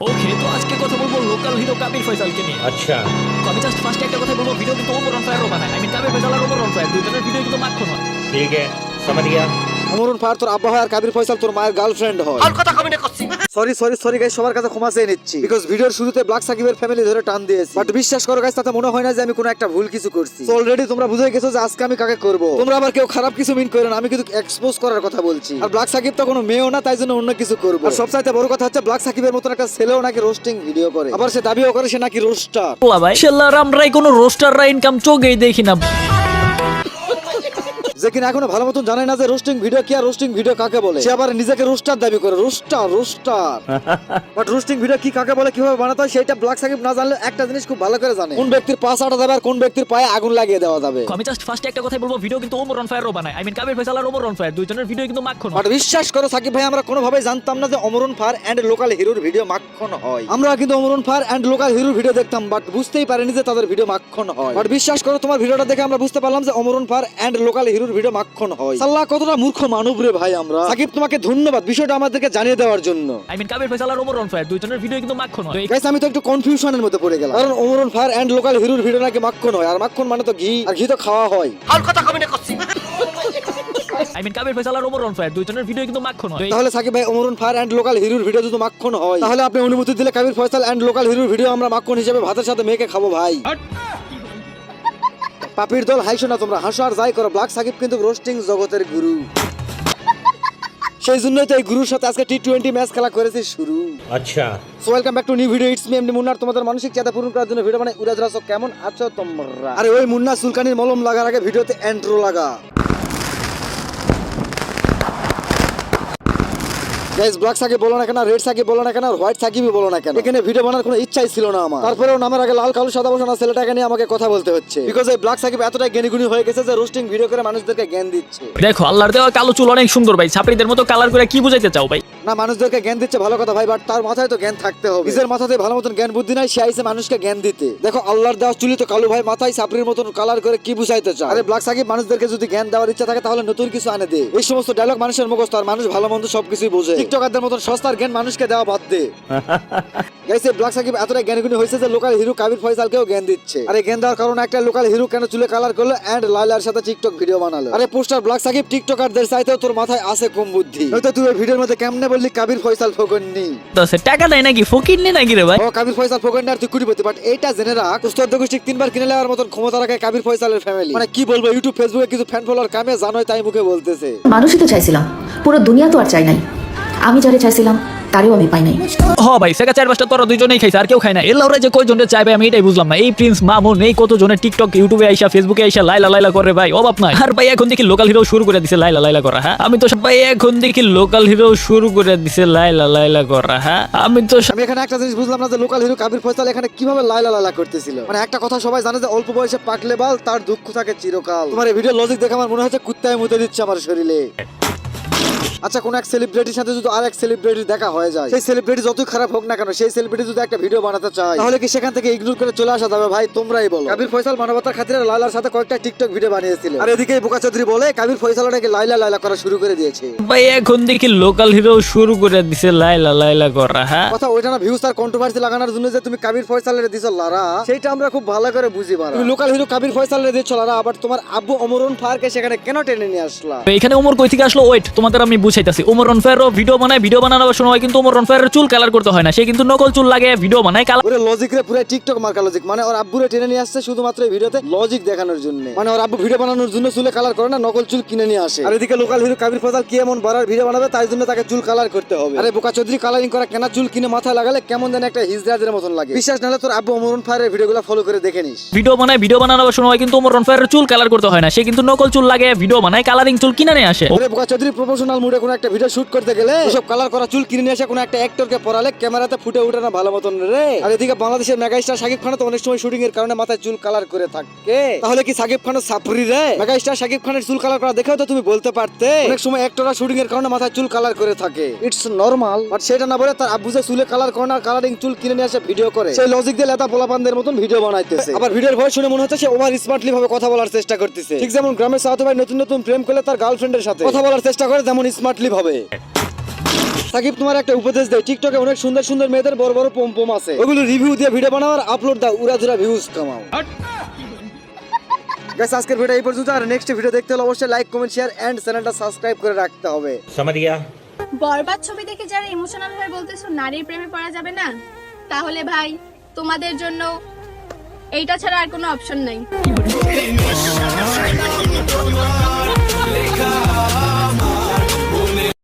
ওকে, তো আজকে কথা বলবো লোকাল হিরো কাবির ফয়সালকে নিয়ে। अच्छा তো আমি জাস্ট ফার্স্টে একটা কথা বলবো, ভিডিও কিন্তু ওমর অন ফায়ারও বানায়। আই মিন কাবির ফয়সাল আর ওমর অন ফায়ার দুজনের ভিডিও কিন্তু মাখন হয়। ठीक है समझ गया। অমরুন ফায়ার তোর আব্বা হয় আর কাবির ফয়সাল তোর মায়ের গার্লফ্রেন্ড হয়। আর কথা কমে না করছি। সরি গাইস, সবার কাছে ক্ষমা চেয়ে নিচ্ছি বিকজ ভিডিওর শুরুতে ব্ল্যাক সাকিবের ফ্যামিলি ধরে টান দিয়েছি, বাট বিশ্বাস করো গাইস তাতে মনে হয় না যে আমি কোনো একটা ভুল কিছু করছি। তো অলরেডি তোমরা বুঝে গেছো যে আজকে আমি কাকে করব। তোমরা আবার কেউ খারাপ কিছু মিন করো না, আমি কিন্তু এক্সপোজ করার কথা বলছি। আর ব্ল্যাক সাকিব তো কোনো মেয়েও না, তাই জন্য অন্য কিছু করব। আর সবচাইতে বড় কথা হচ্ছে ব্ল্যাক সাকিবের মতন একটা ছেলেও নাকি রোস্টিং ভিডিও করে, আবার সে দাবিও করে সে নাকি রোস্টার। ওলা ভাই শালার আমরাই কোনো রোস্টাররা ইনকাম চোখেই দেখি না। যে কিনা এখনো ভালো মতন জানে না যে রোস্টিং ভিডিও কি আর রোস্টিং ভিডিও কাকে বলে। সে আবার নিজেকে রোস্টার দাবি করে, রোস্টার। বাট রোস্টিং ভিডিও কি কাকে বলে, কিভাবে বানাতে হয় সেটা ব্ল্যাক সাকিব না জানলে একটা জিনিস খুব ভালো করে জানে, কোন ব্যক্তির পা আটা যাবে আর কোন ব্যক্তির পায়ে আগুন লাগিয়ে দেওয়া যাবে। আমি জাস্ট ফার্স্টে একটা কথা বলবো, ভিডিও কিন্তু ওমর অন ফায়ারও বানায়। আই মিন কাবির ফয়সাল আর ওমর অন ফায়ার দুজনের ভিডিও কিন্তু মাখন হয়। বাট বিশ্বাস করো সাকিব ভাই, আমরা কোনোভাবেই জানতাম না যে অমরন ফায়ার এন্ড লোকাল হিরোর ভিডিও মাখন হয়। আমরা কিন্তু অমরন ফায়ার এন্ড লোকাল হিরোর ভিডিও দেখতাম, বাট বুঝতেই পারিনি যে তাদের ভিডিও মাখন হয়। বাট বিশ্বাস করো তোমার ভিডিওটা দেখে আমরা বুঝতে পারলাম যে অমরন ফায়ার এন্ড লোকাল হিরোর ভিডিও মাখন হয়। সাল্লাহ কতটা মূর্খ মানব রে ভাই আমরা। সাকিব তোমাকে ধন্যবাদ বিষয়টা আমাদেরকে জানিয়ে দেওয়ার জন্য। আই মিন কাবির ফয়সাল আর ওমর অন ফায়ার দুজনের ভিডিও কিন্তু মাখন হয়। গাইস আমি তো একটু কনফিউশনের মধ্যে পড়ে গেলাম, কারণ অমরন ফায়ার এন্ড লোকাল হিরোর ভিডিও নাকি মাখন হয়, আর মাখন মানে তো ঘি, আর ঘি তো খাওয়া হয়। আর কথা কমে না করছি। আই মিন কাবির ফয়সাল আর ওমর অন ফায়ার দুজনের ভিডিও কিন্তু মাখন হয়। তাহলে সাকিব ভাই অমরন ফায়ার এন্ড লোকাল হিরোর ভিডিও যদি মাখন হয়, তাহলে আপনি অনুমতি দিলে কাবির ফয়সাল এন্ড লোকাল হিরোর ভিডিও আমরা মাখন হিসেবে ভাতের সাথে মেখে খাবো ভাই। পাপির দল হাইশো না তোমরা, হাসো আর যাই করো, ব্ল্যাক সাকিব কিন্তু রোস্টিং জগতের গুরু। সেই জন্যই তো এই গুরুর সাথে আজকে টি20 ম্যাচ খেলা করেছি শুরু। अच्छा so welcome back to new video. It's me MD Munnar, তোমাদের মানসিক চাহিদা পূরণ করার জন্য ভিডিও বানাই উড়াধরা। সো কেমন আছো তোমরা? আরে ওই মুন্না সুলকানির মলম লাগার আগে ভিডিওতে এন্ট্রো লাগা। গাইস ব্ল্যাক সাকিব বলো না কেন, রেড সাকিব বলো না কেন, আর হোয়াইট সাকিবই বলো না কেন, এখানে ভিডিও বানার কোনো ইচ্ছাই ছিল না আমার। তারপরেও নামের আগে লাল কালো সাদা বসানো ছেলেটাকে নিয়ে আমাকে কথা বলতে হচ্ছে, বিকজ এই ব্ল্যাক সাকিব এতটাই জ্ঞানীগুণী হয়ে গেছে যে রোস্টিং ভিডিও করে মানুষদেরকে জ্ঞান দিচ্ছে। দেখো আল্লাহর দেওয়া কালো চুল অনেক সুন্দর ভাই, ছাপড়িদের মতো কালার করে কি বুঝাইতে চাও ভাই? না মানুষদেরকে জ্ঞান দিচ্ছে ভালো কথা ভাই, বাট তার মাথায় তো জ্ঞান থাকতে হবে। নিজের মাথাতে ভালো মতন জ্ঞান বুদ্ধি নাই, সে আইছে মানুষকে জ্ঞান দিতে। দেখো আল্লাহর দেওয়া চুলি তো কালো ভাই, মাথায় সাপড়ির মতন কালার করে কি বুঝাইতে চায়? আরে ব্ল্যাক সাকিব মানুষদেরকে যদি জ্ঞান দেওয়ার ইচ্ছা থাকে তাহলে নতুন কিছু আনে দে। এই সমস্ত ডায়লগ মানুষের মুখস্থ, আর মানুষ ভালো মন্দ সবকিছুই বোঝে। টিকটকারদের মতন সস্তার জ্ঞান মানুষকে দেওয়া বাদ দে। গাইস ব্ল্যাক সাকিব এতটাই জ্ঞানীগুণী হয়েছে যে লোকাল হিরো কাবির ফয়সালকেও জ্ঞান দিচ্ছে। আরে জ্ঞান দেওয়ার কারণে একটা লোকাল হিরো কেন চুলে কালার করলো এন্ড লাইলার সাথে টিকটক ভিডিও বানালো। আরে পোস্টার ব্ল্যাক সাকিব টিকটকারদের চাইতেও তোর মাথায় আছে কম বুদ্ধি, নয়তো তুই ওই ভিডিওর মধ্যে কেমনে বললি কাবির ফয়সাল ফকন্নি? তো সে টাকা দেয় নাকি, ফকির নেই নাকি রে ভাই? ও কাবির ফয়সাল ফকন্নি আর তুই কুড়িপতি, বাট এইটা জেনে রাখ উস্তাদ গোষ্ঠী 3বার কিনে নেওয়ার মতন ক্ষমতা রাখে কাবির ফয়সালের ফ্যামিলি। মানে কি বলবো, ইউটিউব ফেসবুকে কিছু ফ্যান ফলোয়ার কামে জানোই তাই মুখে বলতেছে। মানুষই তো চাইছিলাম, পুরো দুনিয়া তো আর চাই নাই। আমি যারে চাইছিলাম তারেও আমি পাই নাই। হ ভাই সেকা 4-5টা তোরা দুইজনেই খাইছে, আর কেউ খায় না। এলাওরা যে কয়জনে চাইবে আমি এটাই বুঝলাম না। এই প্রিন্স মামুন এই কতজনে টিকটক ইউটিউবে আইসা ফেসবুকে আইসা লাইলা লাইলা করে ভাই, অভাব নাই। আর ভাই এখন দেখি লোকাল হিরো শুরু করে দিছে লাইলা লাইলা করা। হ্যাঁ আমি তো ভাই এখন দেখি লোকাল হিরো শুরু করে দিছে লাইলা লাইলা করা। হ্যাঁ আমি এখানে একটা জিনিস বুঝলাম না যে লোকাল হিরো কাবির ফয়সাল এখানে কিভাবে লাইলা লাইলা করতেছিল। মানে একটা কথা সবাই জানে যে অল্প বয়সে পাকলে বাল তার দুঃখ থাকে চিরকাল। তোমার এই ভিডিও লজিক দেখে আমার মনে হচ্ছে কুত্তায় মুতে দিচ্ছে আমার শরীরে। আচ্ছা কোন এক সেলিব্রিটির সাথে যদি আর এক সেলিব্রিটি দেখা হয়ে যায়, সেই সেলিব্রিটি যতই খারাপ হোক না কেন, সেই সেলিব্রিটি যদি একটা ভিডিও বানাতে চায় তাহলে কি সেখান থেকে ইগনোর করে চলে আসা যাবে? ভাই তোমরাই বলো। কাবির ফয়সাল মানবতার খাতিরে লাইলার সাথে কয়েকটা টিকটক ভিডিও বানিয়েছিল, আর এদিকে বোকা চৌধুরী বলে কাবির ফয়সাল নাকি লাইলা লাইলা করা শুরু করে দিয়েছে। ভাই এখন দেখি লোকাল হিরো শুরু করে দিছে লাইলা লাইলা করা। হ্যাঁ কথা ওইটা না, ভিউজ আর কন্ট্রোভার্সি লাগানোর জন্য যে তুমি কাবির ফয়সালের দিছো লারা, সেটা আমরা খুব ভালো করে বুঝি পারা। তুমি লোকাল হিরো কাবির ফয়সালের দিছো লারা, আবার তোমার আব্বু অমরন ফায়ারকে সেখানে কেন টেনে নিয়ে আসলা? এখানে ওমর কই থেকে আসলো? ওয়েট তোমাদের আমি বুঝাইতাছি। ওমর অন ফায়ারও ভিডিও বানায়, ভিডিও বানানোর সময় কিন্তু ওমর অন ফায়ারের চুল কালার করতে হয় না, সে কিন্তু নকল চুল লাগে ভিডিও বানায়। ওরে লজিক রে, পুরো টিকটক মার্কা লজিক। মানে ওর আব্বুরে টেনে নিয়ে আসছে শুধুমাত্র এই ভিডিওতে লজিক দেখানোর জন্য। মানে ওর আব্বু ভিডিও বানানোর জন্য চুলে কালার করে না, নকল চুল কিনে নিয়ে আসে। আর এদিকে লোকাল হিরো কাবির ফয়সাল কি এমন বড় ভিডিও বানাবে তাই জন্য তাকে চুল কালার করতে হবে। আরে বোকা চৌধুরী কালারিং করা কেনা চুল কিনে মাথায় লাগালে কেমন যেন একটা হিজড়াদের মতন লাগে। বিশ্বাস নাহলে তোর আব্বু অমরন ফায়ারের ভিডিওগুলো ফলো করে দেখে নিস। ভিডিও বানায়, ভিডিও বানানোর সময় কিন্তু ওমর অন ফায়ারের চুল কালার করতে হয় না, সে কিন্তু নকল চুল লাগে ভিডিও বানায়, কালারিং চুল কিনে নিয়ে আসে। ওরে বোকা চৌধুরী প্রফেশনাল মুডে কোনো একটা ভিডিও শুট করতে গেলে সব কালার করা চুল কিনে নিয়ে আসে কোনো একটা অ্যাক্টরকে পরালে ক্যামেরাতে ফুটে ওঠে না ভালো মতন রে। আর এদিকে বাংলাদেশের মেগা স্টার শাকিব খান তো অনেক সময় শুটিং এর কারণে মাথায় চুল কালার করে থাকে। তাহলে কি শাকিব খানের সাপরি রে? মেগা স্টার শাকিব খানের চুল কালার করা দেখেও তো তুমি বলতে পারতে অনেক সময় অ্যাক্টররা শুটিং এর কারণে মাথায় চুল কালার করে থাকে, ইটস নরমাল। বাট সেটা না বলে তার আব্বু যে চুলে কালার করে না, কালারিং চুল কিনে নিয়ে আসে ভিডিও করে, সেই লজিক দিয়ে লেতা পোলাপানদের মতন ভিডিও বানাইতেছে। আবার ভিডিওর ভয়েস শুনে মনে হচ্ছে সে ওভার স্মার্টলি ভাবে কথা বলার চেষ্টা করতেছে, ঠিক যেমন গ্রামের সাথে ভাই নতুন নতুন প্রেম করলে তার গার্লফ্রেন্ডের সাথে কথা বলার চেষ্টা করে তেমন স্মার্টলি ভাবে। সাকিব তোমার একটা উপদেশ দেয়, টিকটকে অনেক সুন্দর সুন্দর মেয়েদের বড় বড় পম পম আছে, ওগুলো রিভিউ দিয়ে ভিডিও বানাও আর আপলোড দাও, উড়াধুরা ভিউজ কামাও। গাইস আজকের ভিডিও এই পর্যন্ত, আর নেক্সট ভিডিও দেখতে হলে অবশ্যই লাইক কমেন্ট শেয়ার এন্ড চ্যানেলটা সাবস্ক্রাইব করে রাখতে হবে। समझ गया। বরবাদ ছবি দেখে যারা ইমোশনাল হয়ে বলতেছো নারীর প্রেমে পড়া যাবে না, তাহলে ভাই তোমাদের জন্য এইটা ছাড়া আর কোনো অপশন নাই।